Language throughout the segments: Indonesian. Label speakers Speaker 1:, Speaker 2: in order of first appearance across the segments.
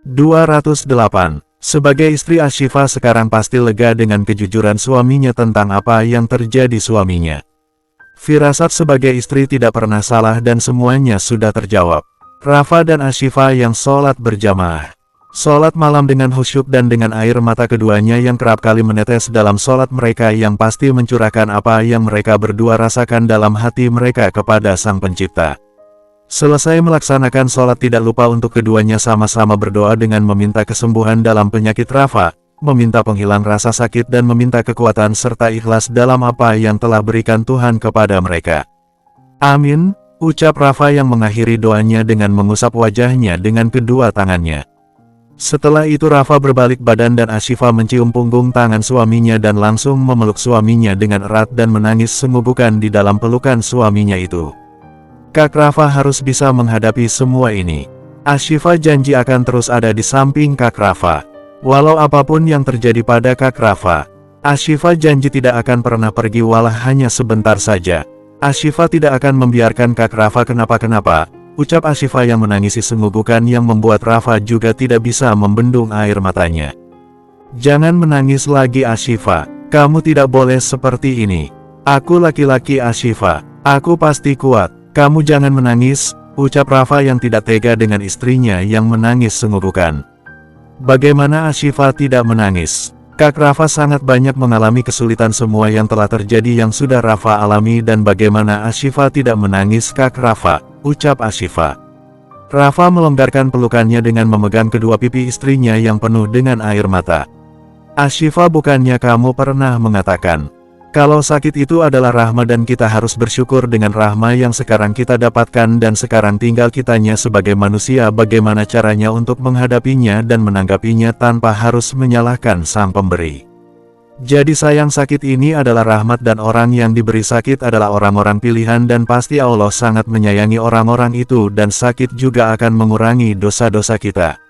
Speaker 1: 208. Sebagai istri Ashifa sekarang pasti lega dengan kejujuran suaminya tentang apa yang terjadi suaminya. Firasat sebagai istri tidak pernah salah dan semuanya sudah terjawab. Rafa dan Ashifa yang sholat berjamaah. Sholat malam dengan khusyuk dan dengan air mata keduanya yang kerap kali menetes dalam sholat mereka yang pasti mencurahkan apa yang mereka berdua rasakan dalam hati mereka kepada Sang Pencipta. Selesai melaksanakan sholat tidak lupa untuk keduanya sama-sama berdoa dengan meminta kesembuhan dalam penyakit Rafa, meminta penghilang rasa sakit dan meminta kekuatan serta ikhlas dalam apa yang telah berikan Tuhan kepada mereka. Amin, ucap Rafa yang mengakhiri doanya dengan mengusap wajahnya dengan kedua tangannya. Setelah itu Rafa berbalik badan dan Ashifa mencium punggung tangan suaminya dan langsung memeluk suaminya dengan erat dan menangis senggugukan di dalam pelukan suaminya itu. Kak Rafa harus bisa menghadapi semua ini. Ashifa janji akan terus ada di samping Kak Rafa. Walau apapun yang terjadi pada Kak Rafa, Ashifa janji tidak akan pernah pergi walau hanya sebentar saja. Ashifa tidak akan membiarkan Kak Rafa kenapa-kenapa, ucap Ashifa yang menangisi senggugukan yang membuat Rafa juga tidak bisa membendung air matanya. Jangan menangis lagi Ashifa, kamu tidak boleh seperti ini. Aku laki-laki Ashifa, aku pasti kuat. Kamu jangan menangis, ucap Rafa yang tidak tega dengan istrinya yang menangis senggugukan. Bagaimana Ashifa tidak menangis? Kak Rafa sangat banyak mengalami kesulitan semua yang telah terjadi yang sudah Rafa alami dan bagaimana Ashifa tidak menangis Kak Rafa, ucap Ashifa. Rafa melonggarkan pelukannya dengan memegang kedua pipi istrinya yang penuh dengan air mata. Ashifa, bukannya kamu pernah mengatakan kalau sakit itu adalah rahmat dan kita harus bersyukur dengan rahmat yang sekarang kita dapatkan dan sekarang tinggal kitanya sebagai manusia bagaimana caranya untuk menghadapinya dan menanggapinya tanpa harus menyalahkan Sang Pemberi. Jadi sayang, sakit ini adalah rahmat dan orang yang diberi sakit adalah orang-orang pilihan dan pasti Allah sangat menyayangi orang-orang itu dan sakit juga akan mengurangi dosa-dosa kita.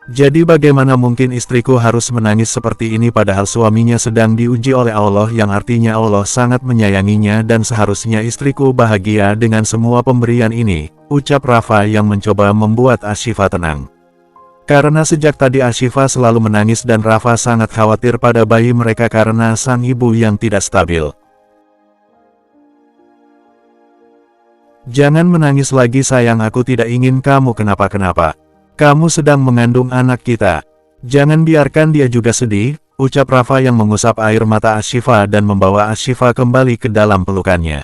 Speaker 1: Jadi bagaimana mungkin istriku harus menangis seperti ini padahal suaminya sedang diuji oleh Allah yang artinya Allah sangat menyayanginya dan seharusnya istriku bahagia dengan semua pemberian ini, ucap Rafa yang mencoba membuat Ashifa tenang. Karena sejak tadi Ashifa selalu menangis dan Rafa sangat khawatir pada bayi mereka karena sang ibu yang tidak stabil. Jangan menangis lagi sayang, aku tidak ingin kamu kenapa-kenapa. Kamu sedang mengandung anak kita. Jangan biarkan dia juga sedih, ucap Rafa yang mengusap air mata Ashifa dan membawa Ashifa kembali ke dalam pelukannya.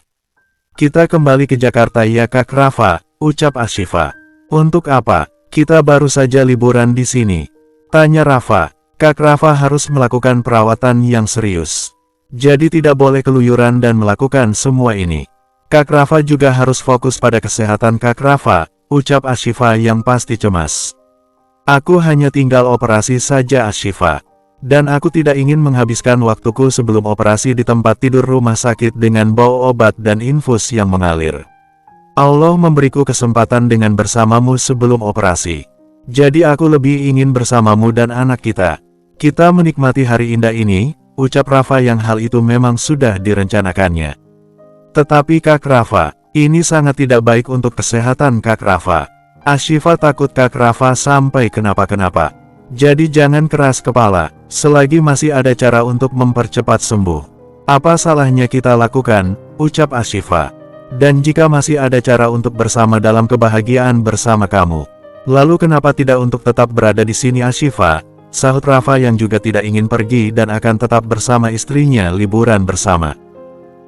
Speaker 1: Kita kembali ke Jakarta ya Kak Rafa, ucap Ashifa. Untuk apa? Kita baru saja liburan di sini. Tanya Rafa. Kak Rafa harus melakukan perawatan yang serius. Jadi tidak boleh keluyuran dan melakukan semua ini. Kak Rafa juga harus fokus pada kesehatan Kak Rafa, ucap Ashifa yang pasti cemas. Aku hanya tinggal operasi saja Ashifa. Dan aku tidak ingin menghabiskan waktuku sebelum operasi di tempat tidur rumah sakit dengan bau obat dan infus yang mengalir. Allah memberiku kesempatan dengan bersamamu sebelum operasi. Jadi aku lebih ingin bersamamu dan anak kita. Kita menikmati hari indah ini, ucap Rafa yang hal itu memang sudah direncanakannya. Tetapi Kak Rafa, ini sangat tidak baik untuk kesehatan Kak Rafa. Ashifa takut Kak Rafa sampai kenapa-kenapa. Jadi jangan keras kepala, selagi masih ada cara untuk mempercepat sembuh. Apa salahnya kita lakukan, ucap Ashifa. Dan jika masih ada cara untuk bersama dalam kebahagiaan bersama kamu, lalu kenapa tidak untuk tetap berada di sini Ashifa, sahut Rafa yang juga tidak ingin pergi dan akan tetap bersama istrinya liburan bersama.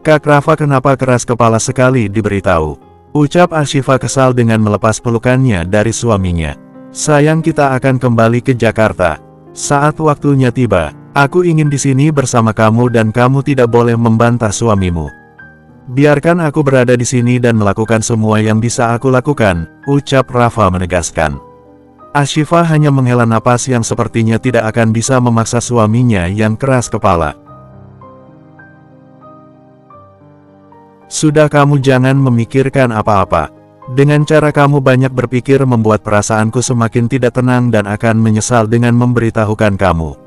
Speaker 1: Kak Rafa kenapa keras kepala sekali diberitahu, ucap Ashifa kesal dengan melepas pelukannya dari suaminya. Sayang, kita akan kembali ke Jakarta. Saat waktunya tiba, aku ingin di sini bersama kamu dan kamu tidak boleh membantah suamimu. Biarkan aku berada di sini dan melakukan semua yang bisa aku lakukan, ucap Rafa menegaskan. Ashifa hanya menghela napas yang sepertinya tidak akan bisa memaksa suaminya yang keras kepala. Sudah, kamu jangan memikirkan apa-apa. Dengan cara kamu banyak berpikir membuat perasaanku semakin tidak tenang dan akan menyesal dengan memberitahukan kamu.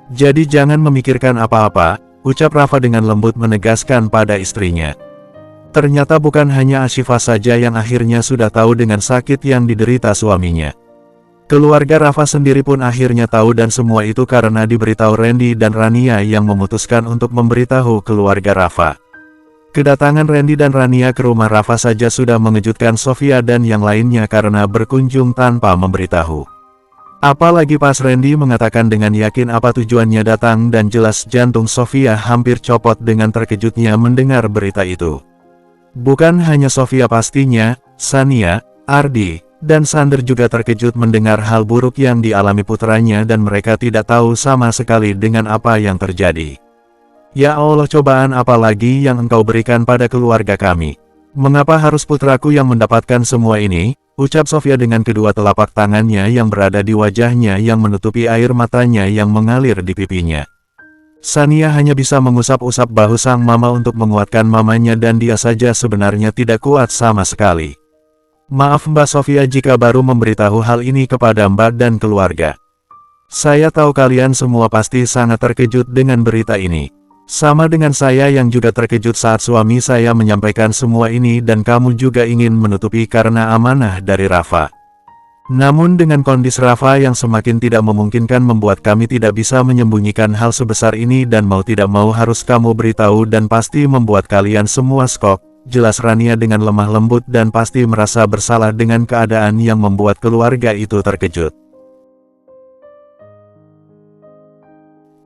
Speaker 1: Jadi jangan memikirkan apa-apa, ucap Rafa dengan lembut menegaskan pada istrinya. Ternyata bukan hanya Ashifa saja yang akhirnya sudah tahu dengan sakit yang diderita suaminya. Keluarga Rafa sendiri pun akhirnya tahu dan semua itu karena diberitahu Randy dan Rania yang memutuskan untuk memberitahu keluarga Rafa. Kedatangan Randy dan Rania ke rumah Rafa saja sudah mengejutkan Sofia dan yang lainnya karena berkunjung tanpa memberitahu. Apalagi pas Randy mengatakan dengan yakin apa tujuannya datang dan jelas jantung Sofia hampir copot dengan terkejutnya mendengar berita itu. Bukan hanya Sofia pastinya, Shania, Ardi, dan Sander juga terkejut mendengar hal buruk yang dialami putranya dan mereka tidak tahu sama sekali dengan apa yang terjadi. Ya Allah, cobaan apa lagi yang Engkau berikan pada keluarga kami? Mengapa harus putraku yang mendapatkan semua ini? Ucap Sofia dengan kedua telapak tangannya yang berada di wajahnya yang menutupi air matanya yang mengalir di pipinya. Shania hanya bisa mengusap-usap bahu sang mama untuk menguatkan mamanya dan dia saja sebenarnya tidak kuat sama sekali. Maaf Mbak Sofia jika baru memberitahu hal ini kepada Mbak dan keluarga. Saya tahu kalian semua pasti sangat terkejut dengan berita ini. Sama dengan saya yang juga terkejut saat suami saya menyampaikan semua ini dan kamu juga ingin menutupi karena amanah dari Rafa. Namun dengan kondisi Rafa yang semakin tidak memungkinkan membuat kami tidak bisa menyembunyikan hal sebesar ini dan mau tidak mau harus kamu beritahu dan pasti membuat kalian semua skok. Jelas Rania dengan lemah lembut dan pasti merasa bersalah dengan keadaan yang membuat keluarga itu terkejut.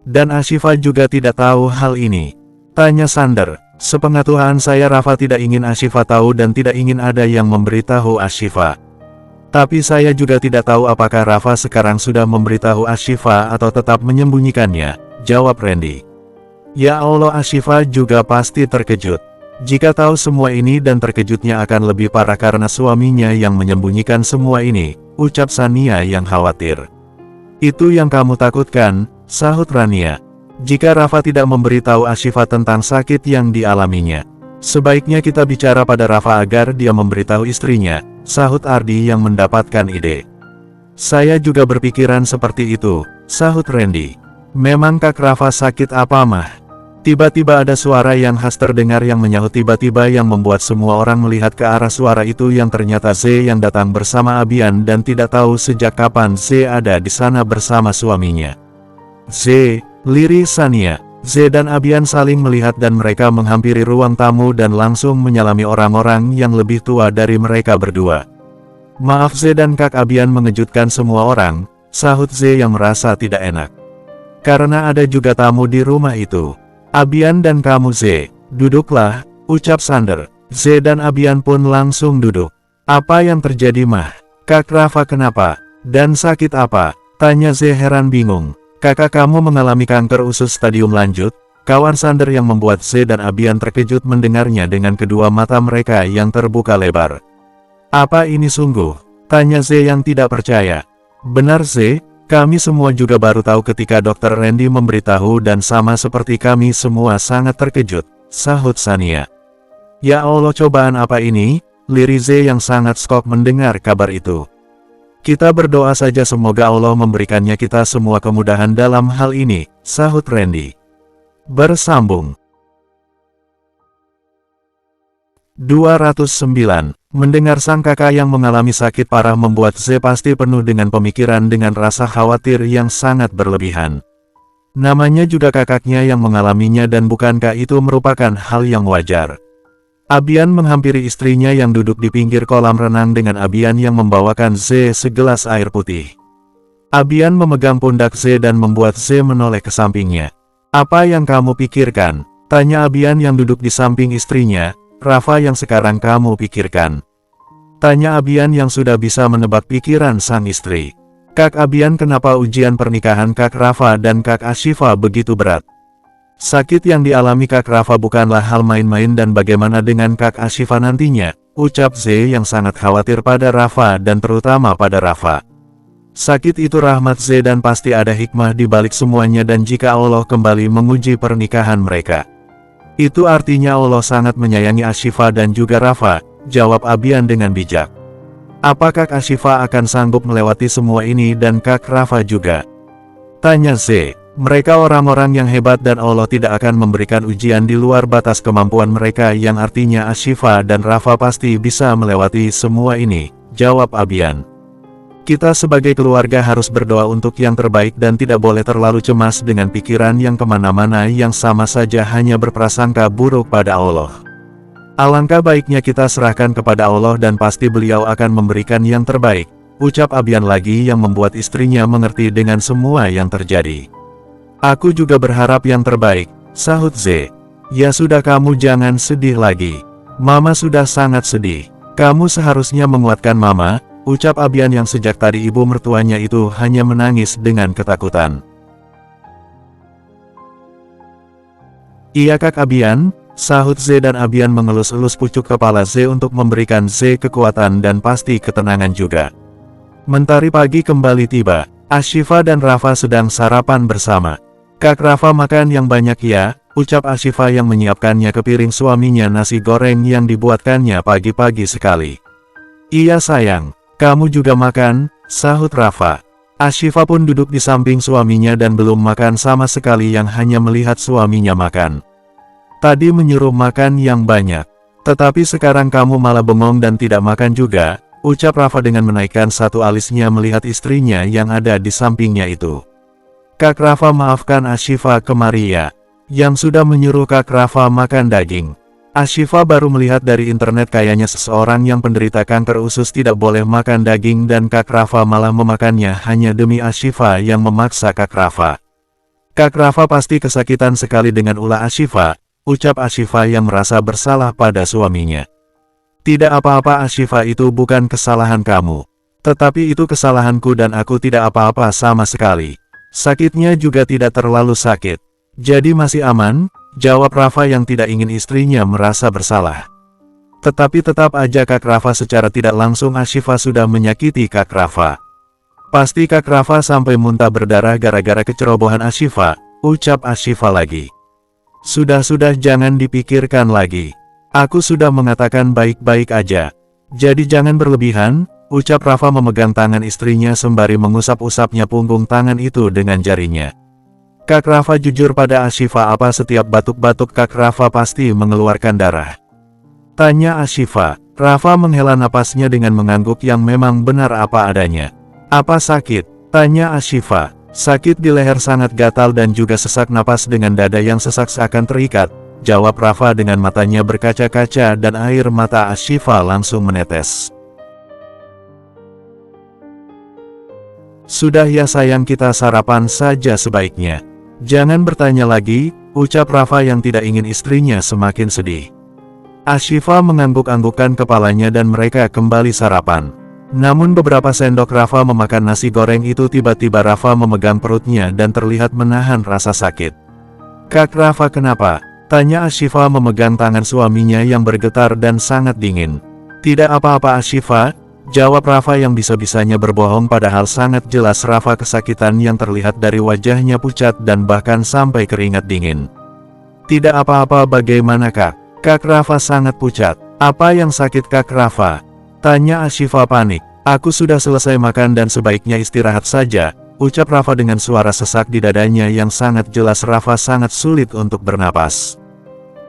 Speaker 1: Dan Ashifa juga tidak tahu hal ini. Tanya Sander, sepengetahuan saya Rafa tidak ingin Ashifa tahu dan tidak ingin ada yang memberitahu Ashifa. Tapi saya juga tidak tahu apakah Rafa sekarang sudah memberitahu Ashifa atau tetap menyembunyikannya, jawab Randy. Ya Allah, Ashifa juga pasti terkejut. Jika tahu semua ini dan terkejutnya akan lebih parah karena suaminya yang menyembunyikan semua ini, ucap Shania yang khawatir. Itu yang kamu takutkan, sahut Rania. Jika Rafa tidak memberitahu Ashifa tentang sakit yang dialaminya, sebaiknya kita bicara pada Rafa agar dia memberitahu istrinya, sahut Ardi yang mendapatkan ide. Saya juga berpikiran seperti itu, sahut Randy. Memang Kak Rafa sakit apa mah? Tiba-tiba ada suara yang khas terdengar yang menyahut tiba-tiba yang membuat semua orang melihat ke arah suara itu yang ternyata Z yang datang bersama Abian dan tidak tahu sejak kapan Z ada di sana bersama suaminya. Z, Liri, Shania, Z dan Abian saling melihat dan mereka menghampiri ruang tamu dan langsung menyalami orang-orang yang lebih tua dari mereka berdua. Maaf Z dan Kak Abian mengejutkan semua orang, sahut Z yang merasa tidak enak. Karena ada juga tamu di rumah itu. Abian dan kamu Z, duduklah, ucap Sander. Z dan Abian pun langsung duduk. Apa yang terjadi mah? Kak Rafa kenapa? Dan sakit apa? Tanya Z heran bingung. Kakak kamu mengalami kanker usus stadium lanjut? Kawan Sander yang membuat Z dan Abian terkejut mendengarnya dengan kedua mata mereka yang terbuka lebar. Apa ini sungguh? Tanya Z yang tidak percaya. Benar Z? Kami semua juga baru tahu ketika Dr. Randy memberitahu dan sama seperti kami semua sangat terkejut, sahut Shania. Ya Allah, cobaan apa ini? Liri Z yang sangat skok mendengar kabar itu. Kita berdoa saja semoga Allah memberikannya kita semua kemudahan dalam hal ini, sahut Randy. Bersambung. 209. Mendengar sang kakak yang mengalami sakit parah membuat Z pasti penuh dengan pemikiran dengan rasa khawatir yang sangat berlebihan. Namanya juga kakaknya yang mengalaminya dan bukankah itu merupakan hal yang wajar? Abian menghampiri istrinya yang duduk di pinggir kolam renang dengan Abian yang membawakan Z segelas air putih. Abian memegang pundak Z dan membuat Z menoleh ke sampingnya. Apa yang kamu pikirkan? Tanya Abian yang duduk di samping istrinya. Rafa yang sekarang kamu pikirkan? Tanya Abian yang sudah bisa menebak pikiran sang istri. Kak Abian, kenapa ujian pernikahan Kak Rafa dan Kak Ashifa begitu berat? Sakit yang dialami Kak Rafa bukanlah hal main-main dan bagaimana dengan Kak Ashifa nantinya? Ucap Z yang sangat khawatir pada Rafa dan terutama pada Rafa. Sakit itu rahmat Z dan pasti ada hikmah di balik semuanya dan jika Allah kembali menguji pernikahan mereka, itu artinya Allah sangat menyayangi Ashifa dan juga Rafa, jawab Abian dengan bijak. Apakah Kak Ashifa akan sanggup melewati semua ini dan Kak Rafa juga? Tanya Z. Mereka orang-orang yang hebat dan Allah tidak akan memberikan ujian di luar batas kemampuan mereka yang artinya Ashifa dan Rafa pasti bisa melewati semua ini, jawab Abian. Kita sebagai keluarga harus berdoa untuk yang terbaik dan tidak boleh terlalu cemas dengan pikiran yang kemana-mana yang sama saja hanya berprasangka buruk pada Allah. Alangkah baiknya kita serahkan kepada Allah dan pasti beliau akan memberikan yang terbaik, ucap Abian lagi yang membuat istrinya mengerti dengan semua yang terjadi. Aku juga berharap yang terbaik, sahut Z. Ya sudah, kamu jangan sedih lagi. Mama sudah sangat sedih. Kamu seharusnya menguatkan Mama, ucap Abian yang sejak tadi ibu mertuanya itu hanya menangis dengan ketakutan. Iya Kak Abian, sahut Z dan Abian mengelus-elus pucuk kepala Z untuk memberikan Z kekuatan dan pasti ketenangan juga. Mentari pagi kembali tiba. Ashifa dan Rafa sedang sarapan bersama. Kak Rafa makan yang banyak ya, ucap Ashifa yang menyiapkannya ke piring suaminya nasi goreng yang dibuatkannya pagi-pagi sekali. Iya sayang. Kamu juga makan, sahut Rafa. Ashifa pun duduk di samping suaminya dan belum makan sama sekali yang hanya melihat suaminya makan. Tadi menyuruh makan yang banyak. Tetapi sekarang kamu malah bengong dan tidak makan juga, ucap Rafa dengan menaikkan satu alisnya melihat istrinya yang ada di sampingnya itu. Kak Rafa, maafkan Ashifa ke Maria, yang sudah menyuruh Kak Rafa makan daging. Ashifa baru melihat dari internet kayaknya seseorang yang penderita kanker usus tidak boleh makan daging dan Kak Rafa malah memakannya hanya demi Ashifa yang memaksa Kak Rafa. Kak Rafa pasti kesakitan sekali dengan ulah Ashifa, ucap Ashifa yang merasa bersalah pada suaminya. Tidak apa-apa Ashifa, itu bukan kesalahan kamu. Tetapi itu kesalahanku dan aku tidak apa-apa sama sekali. Sakitnya juga tidak terlalu sakit. Jadi masih aman, jawab Rafa yang tidak ingin istrinya merasa bersalah. Tetapi tetap aja Kak Rafa secara tidak langsung Ashifa sudah menyakiti Kak Rafa. Pasti Kak Rafa sampai muntah berdarah gara-gara kecerobohan Ashifa, ucap Ashifa lagi. Sudah-sudah, jangan dipikirkan lagi. Aku sudah mengatakan baik-baik aja. Jadi jangan berlebihan, ucap Rafa memegang tangan istrinya sembari mengusap-usapnya punggung tangan itu dengan jarinya. Kak Rafa jujur pada Ashifa, apa setiap batuk-batuk Kak Rafa pasti mengeluarkan darah? Tanya Ashifa. Rafa menghela napasnya dengan mengangguk yang memang benar apa adanya. Apa sakit? Tanya Ashifa. Sakit di leher, sangat gatal dan juga sesak napas dengan dada yang sesak seakan terikat, jawab Rafa dengan matanya berkaca-kaca dan air mata Ashifa langsung menetes. Sudah ya sayang, kita sarapan saja sebaiknya. Jangan bertanya lagi, ucap Rafa yang tidak ingin istrinya semakin sedih. Ashifa mengangguk-anggukkan kepalanya dan mereka kembali sarapan. Namun beberapa sendok Rafa memakan nasi goreng itu tiba-tiba Rafa memegang perutnya dan terlihat menahan rasa sakit. Kak Rafa, kenapa? Tanya Ashifa memegang tangan suaminya yang bergetar dan sangat dingin. Tidak apa-apa Ashifa, jawab Rafa yang bisa-bisanya berbohong padahal sangat jelas Rafa kesakitan yang terlihat dari wajahnya pucat dan bahkan sampai keringat dingin. Tidak apa-apa, bagaimana Kak? Kak Rafa sangat pucat. Apa yang sakit Kak Rafa? Tanya Ashifa panik. Aku sudah selesai makan dan sebaiknya istirahat saja, ucap Rafa dengan suara sesak di dadanya yang sangat jelas Rafa sangat sulit untuk bernapas.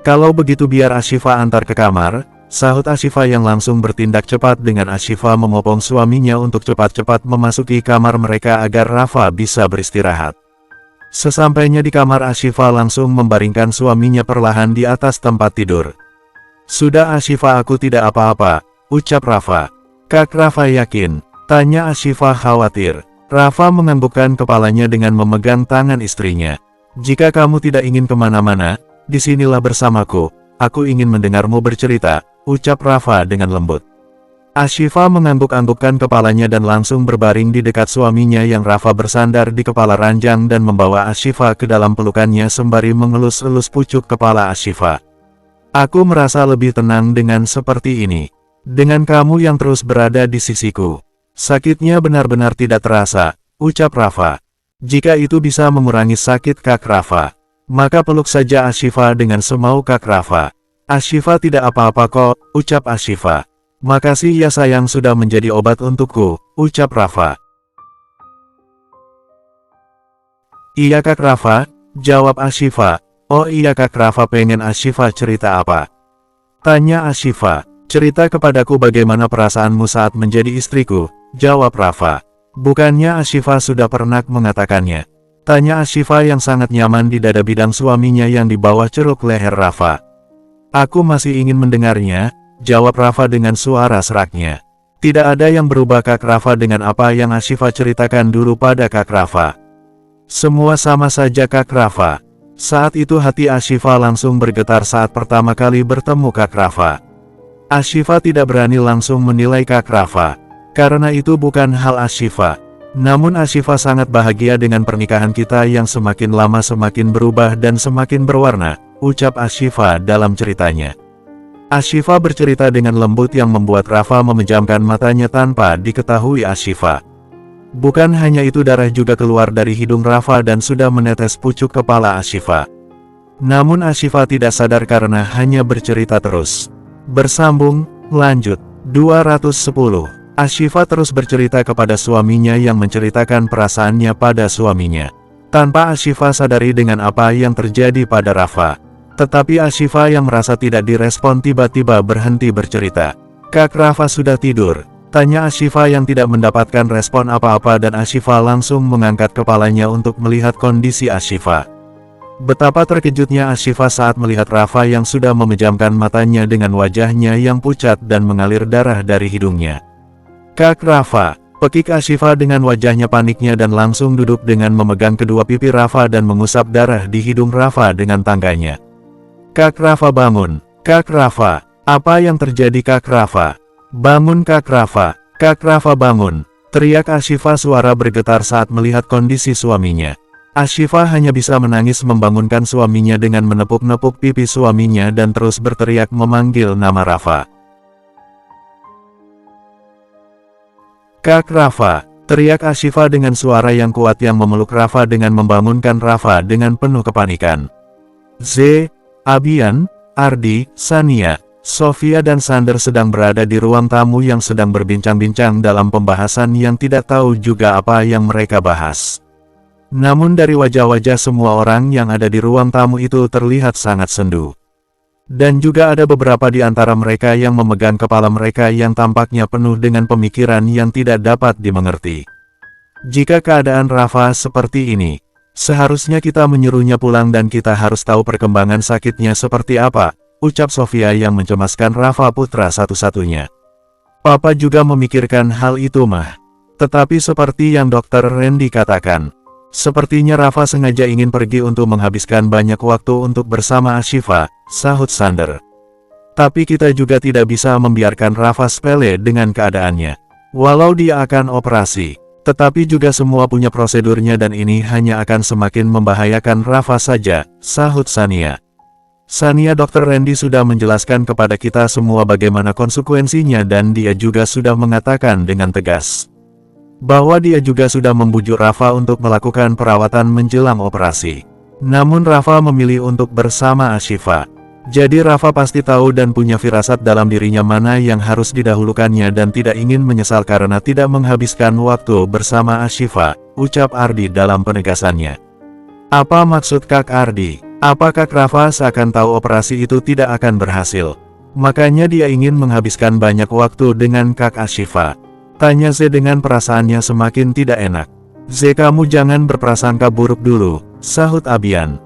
Speaker 1: Kalau begitu biar Ashifa antar ke kamar, sahut Ashifa yang langsung bertindak cepat dengan Ashifa memopong suaminya untuk cepat-cepat memasuki kamar mereka agar Rafa bisa beristirahat. Sesampainya di kamar Ashifa langsung membaringkan suaminya perlahan di atas tempat tidur. Sudah Ashifa, aku tidak apa-apa, ucap Rafa. Kak Rafa yakin? Tanya Ashifa khawatir. Rafa menganggukkan kepalanya dengan memegang tangan istrinya. Jika kamu tidak ingin kemana-mana, disinilah bersamaku, aku ingin mendengarmu bercerita, ucap Rafa dengan lembut. Ashifa mengangguk-anggukkan kepalanya dan langsung berbaring di dekat suaminya yang Rafa bersandar di kepala ranjang dan membawa Ashifa ke dalam pelukannya sembari mengelus-elus pucuk kepala Ashifa. Aku merasa lebih tenang dengan seperti ini. Dengan kamu yang terus berada di sisiku. Sakitnya benar-benar tidak terasa, ucap Rafa. Jika itu bisa mengurangi sakit Kak Rafa, maka peluk saja Ashifa dengan semau Kak Rafa. Ashifa tidak apa-apa kok, ucap Ashifa. Makasih ya sayang sudah menjadi obat untukku, ucap Rafa. Iya Kak Rafa, jawab Ashifa. Oh iya Kak Rafa, pengen Ashifa cerita apa? Tanya Ashifa. Cerita kepadaku bagaimana perasaanmu saat menjadi istriku, jawab Rafa. Bukannya Ashifa sudah pernah mengatakannya? Tanya Ashifa yang sangat nyaman di dada bidang suaminya yang di bawah ceruk leher Rafa. Aku masih ingin mendengarnya, jawab Rafa dengan suara seraknya. Tidak ada yang berubah Kak Rafa dengan apa yang Ashifa ceritakan dulu pada Kak Rafa. Semua sama saja Kak Rafa. Saat itu hati Ashifa langsung bergetar saat pertama kali bertemu Kak Rafa. Ashifa tidak berani langsung menilai Kak Rafa. Karena itu bukan hal Ashifa. Namun Ashifa sangat bahagia dengan pernikahan kita yang semakin lama semakin berubah dan semakin berwarna, ucap Ashifa dalam ceritanya. Ashifa bercerita dengan lembut yang membuat Rafa memejamkan matanya tanpa diketahui Ashifa. Bukan hanya itu, darah juga keluar dari hidung Rafa dan sudah menetes pucuk kepala Ashifa. Namun Ashifa tidak sadar karena hanya bercerita terus. Bersambung, lanjut. 210. Ashifa terus bercerita kepada suaminya yang menceritakan perasaannya pada suaminya. Tanpa Ashifa sadari dengan apa yang terjadi pada Rafa. Tetapi Ashifa yang merasa tidak direspon tiba-tiba berhenti bercerita. Kak Rafa sudah tidur? Tanya Ashifa yang tidak mendapatkan respon apa-apa dan Ashifa langsung mengangkat kepalanya untuk melihat kondisi Ashifa. Betapa terkejutnya Ashifa saat melihat Rafa yang sudah memejamkan matanya dengan wajahnya yang pucat dan mengalir darah dari hidungnya. Kak Rafa, pekik Ashifa dengan wajahnya paniknya dan langsung duduk dengan memegang kedua pipi Rafa dan mengusap darah di hidung Rafa dengan tangganya. Kak Rafa bangun, Kak Rafa, apa yang terjadi Kak Rafa? Bangun Kak Rafa, Kak Rafa bangun, teriak Ashifa suara bergetar saat melihat kondisi suaminya. Ashifa hanya bisa menangis membangunkan suaminya dengan menepuk-nepuk pipi suaminya dan terus berteriak memanggil nama Rafa. Kak Rafa, teriak Ashifa dengan suara yang kuat yang memeluk Rafa dengan membangunkan Rafa dengan penuh kepanikan. Abian, Ardi, Sania, Sofia dan Sander sedang berada di ruang tamu yang sedang berbincang-bincang dalam pembahasan yang tidak tahu juga apa yang mereka bahas. Namun dari wajah-wajah semua orang yang ada di ruang tamu itu terlihat sangat sendu. Dan juga ada beberapa di antara mereka yang memegang kepala mereka yang tampaknya penuh dengan pemikiran yang tidak dapat dimengerti. Jika keadaan Rafa seperti ini, seharusnya kita menyuruhnya pulang dan kita harus tahu perkembangan sakitnya seperti apa, ucap Sofia yang mencemaskan Rafa putra satu-satunya. Papa juga memikirkan hal itu mah. Tetapi seperti yang Dokter Randy katakan, sepertinya Rafa sengaja ingin pergi untuk menghabiskan banyak waktu untuk bersama Ashifa, sahut Sander. Tapi kita juga tidak bisa membiarkan Rafa sepele dengan keadaannya. Walau dia akan operasi, tetapi juga semua punya prosedurnya dan ini hanya akan semakin membahayakan Rafa saja, sahut Sania. Sania, Dokter Randy sudah menjelaskan kepada kita semua bagaimana konsekuensinya dan dia juga sudah mengatakan dengan tegas bahwa dia juga sudah membujuk Rafa untuk melakukan perawatan menjelang operasi. Namun Rafa memilih untuk bersama Ashifa. Jadi Rafa pasti tahu dan punya firasat dalam dirinya mana yang harus didahulukannya dan tidak ingin menyesal karena tidak menghabiskan waktu bersama Ashifa, ucap Ardi dalam penegasannya. Apa maksud Kak Ardi? Apa Kak Rafa seakan tahu operasi itu tidak akan berhasil? Makanya dia ingin menghabiskan banyak waktu dengan Kak Ashifa. Tanya Z dengan perasaannya semakin tidak enak. Z, kamu jangan berprasangka buruk dulu, sahut Abian.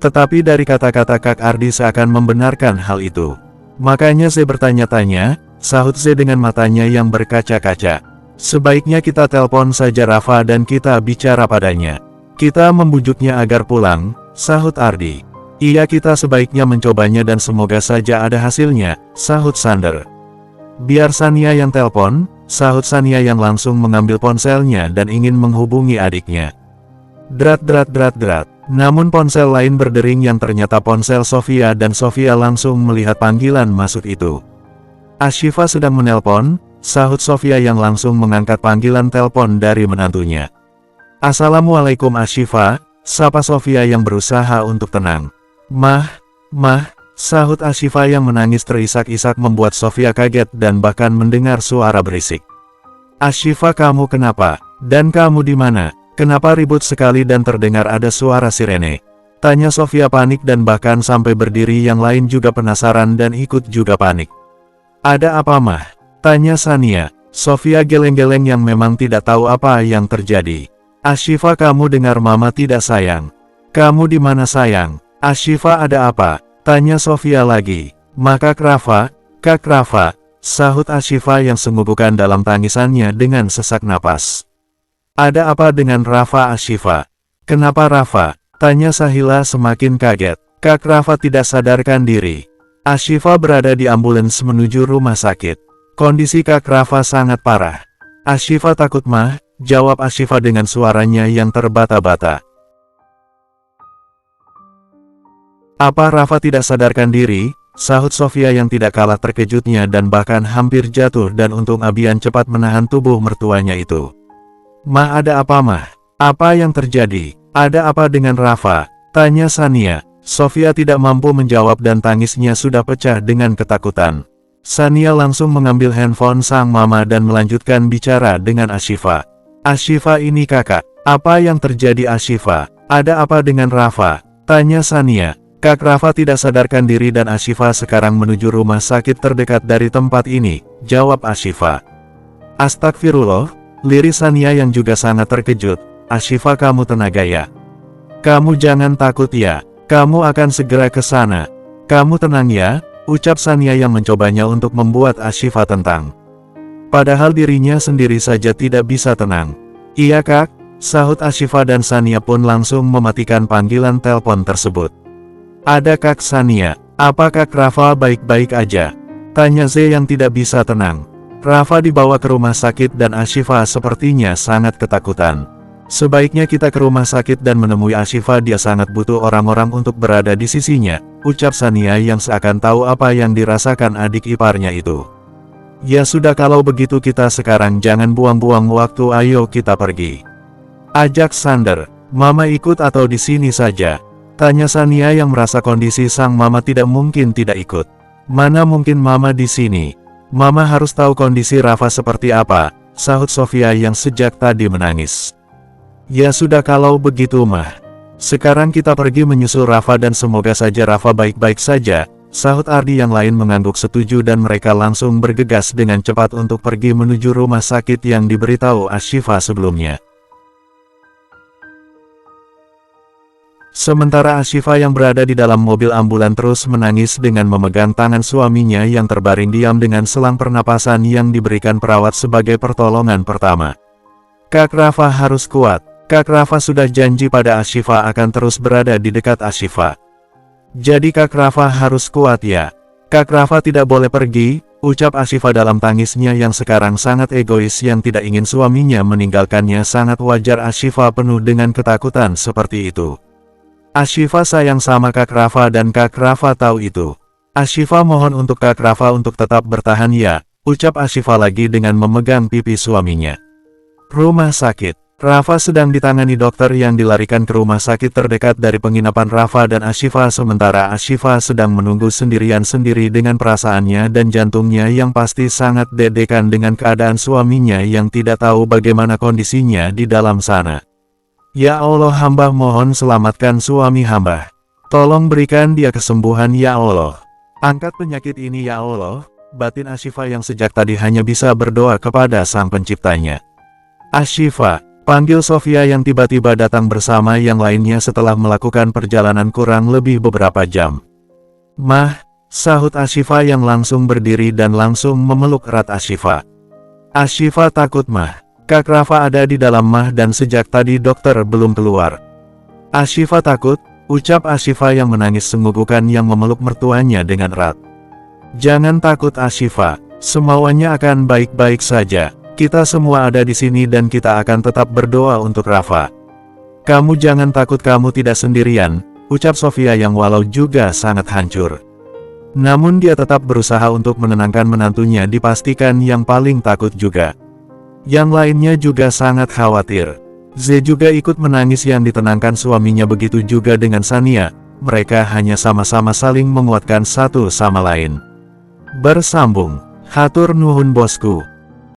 Speaker 1: Tetapi dari kata-kata Kak Ardi seakan membenarkan hal itu. Makanya Z bertanya-tanya, sahut Z dengan matanya yang berkaca-kaca. Sebaiknya kita telepon saja Rafa dan kita bicara padanya. Kita membujuknya agar pulang, sahut Ardi. Iya, kita sebaiknya mencobanya dan semoga saja ada hasilnya, sahut Sander. Biar Sania yang telepon, sahut Sania yang langsung mengambil ponselnya dan ingin menghubungi adiknya. Drat. Namun ponsel lain berdering yang ternyata ponsel Sofia dan Sofia langsung melihat panggilan masuk itu. Ashifa sedang menelpon, sahut Sofia yang langsung mengangkat panggilan telepon dari menantunya. Assalamualaikum Ashifa, sapa Sofia yang berusaha untuk tenang. Mah, sahut Ashifa yang menangis terisak-isak membuat Sofia kaget dan bahkan mendengar suara berisik. Ashifa, kamu kenapa? Dan kamu di mana? Kenapa ribut sekali dan terdengar ada suara sirene? Tanya Sofia panik dan bahkan sampai berdiri yang lain juga penasaran dan ikut juga panik. Ada apa mah? Tanya Sania. Sofia geleng-geleng yang memang tidak tahu apa yang terjadi. Ashifa, kamu dengar mama tidak sayang? Kamu di mana sayang? Ashifa, ada apa? Tanya Sofia lagi. Maka Kak Rafa, sahut Ashifa yang senggugukan dalam tangisannya dengan sesak napas. Ada apa dengan Rafa, Ashifa? Kenapa Rafa? Tanya Sahila semakin kaget. Kak Rafa tidak sadarkan diri. Ashifa berada di ambulans menuju rumah sakit. Kondisi Kak Rafa sangat parah. Ashifa takut mah, jawab Ashifa dengan suaranya yang terbata-bata. Apa Rafa tidak sadarkan diri? Sahut Sofia yang tidak kalah terkejutnya dan bahkan hampir jatuh, dan untung Abian cepat menahan tubuh mertuanya itu. Mah, ada apa mah? Apa yang terjadi? Ada apa dengan Rafa? Tanya Sania. Sofia tidak mampu menjawab dan tangisnya sudah pecah dengan ketakutan. Sania langsung mengambil handphone sang mama dan melanjutkan bicara dengan Ashifa. Ashifa, ini kakak. Apa yang terjadi Ashifa? Ada apa dengan Rafa? Tanya Sania. Kak Rafa tidak sadarkan diri dan Ashifa sekarang menuju rumah sakit terdekat dari tempat ini, jawab Ashifa. Astagfirullah, liris Sania yang juga sangat terkejut. Ashifa, kamu tenaga ya? Kamu jangan takut ya, kamu akan segera ke sana. Kamu tenang ya, ucap Sania yang mencobanya untuk membuat Ashifa tenang. Padahal dirinya sendiri saja tidak bisa tenang. Iya kak, sahut Ashifa dan Sania pun langsung mematikan panggilan telepon tersebut. Ada Kak Sania, apa Kak Rafa baik-baik aja? Tanya Z yang tidak bisa tenang. Rafa dibawa ke rumah sakit dan Ashifa sepertinya sangat ketakutan. Sebaiknya kita ke rumah sakit dan menemui Ashifa, dia sangat butuh orang-orang untuk berada di sisinya, ucap Sania yang seakan tahu apa yang dirasakan adik iparnya itu. Ya sudah, kalau begitu kita sekarang jangan buang-buang waktu, ayo kita pergi. Ajak Sander. Mama ikut atau di sini saja? Tanya Sania yang merasa kondisi sang mama tidak mungkin tidak ikut. Mana mungkin mama di sini? Mama harus tahu kondisi Rafa seperti apa, sahut Sofia yang sejak tadi menangis. Ya sudah, kalau begitu mah. Sekarang kita pergi menyusul Rafa dan semoga saja Rafa baik-baik saja, sahut Ardi yang lain mengangguk setuju dan mereka langsung bergegas dengan cepat untuk pergi menuju rumah sakit yang diberitahu Ashifa sebelumnya. Sementara Ashifa yang berada di dalam mobil ambulan terus menangis dengan memegang tangan suaminya yang terbaring diam dengan selang pernapasan yang diberikan perawat sebagai pertolongan pertama. Kak Rafa harus kuat. Kak Rafa sudah janji pada Ashifa akan terus berada di dekat Ashifa. Jadi Kak Rafa harus kuat ya. Kak Rafa tidak boleh pergi, ucap Ashifa dalam tangisnya yang sekarang sangat egois yang tidak ingin suaminya meninggalkannya. Sangat wajar Ashifa penuh dengan ketakutan seperti itu. Ashifa sayang sama Kak Rafa dan Kak Rafa tahu itu. Ashifa mohon untuk Kak Rafa untuk tetap bertahan ya, ucap Ashifa lagi dengan memegang pipi suaminya. Rumah sakit. Rafa sedang ditangani dokter yang dilarikan ke rumah sakit terdekat dari penginapan Rafa dan Ashifa, sementara Ashifa sedang menunggu sendirian-sendiri dengan perasaannya dan jantungnya yang pasti sangat deg-degan dengan keadaan suaminya yang tidak tahu bagaimana kondisinya di dalam sana. Ya Allah, hamba mohon selamatkan suami hamba. Tolong berikan dia kesembuhan ya Allah. Angkat penyakit ini ya Allah, batin Ashifa yang sejak tadi hanya bisa berdoa kepada sang penciptanya. Ashifa, panggil Sofia yang tiba-tiba datang bersama yang lainnya setelah melakukan perjalanan kurang lebih beberapa jam. Mah, sahut Ashifa yang langsung berdiri dan langsung memeluk erat Ashifa. Ashifa takut mah. Kak Rafa ada di dalam mah dan sejak tadi dokter belum keluar. Ashifa takut, ucap Ashifa yang menangis senggugukan yang memeluk mertuanya dengan erat. Jangan takut Ashifa, semuanya akan baik-baik saja. Kita semua ada di sini dan kita akan tetap berdoa untuk Rafa. Kamu jangan takut, kamu tidak sendirian, ucap Sofia yang walau juga sangat hancur. Namun dia tetap berusaha untuk menenangkan menantunya, dipastikan yang paling takut juga. Yang lainnya juga sangat khawatir. Z juga ikut menangis yang ditenangkan suaminya, begitu juga dengan Sania. Mereka hanya sama-sama saling menguatkan satu sama lain. Bersambung. Hatur nuhun bosku.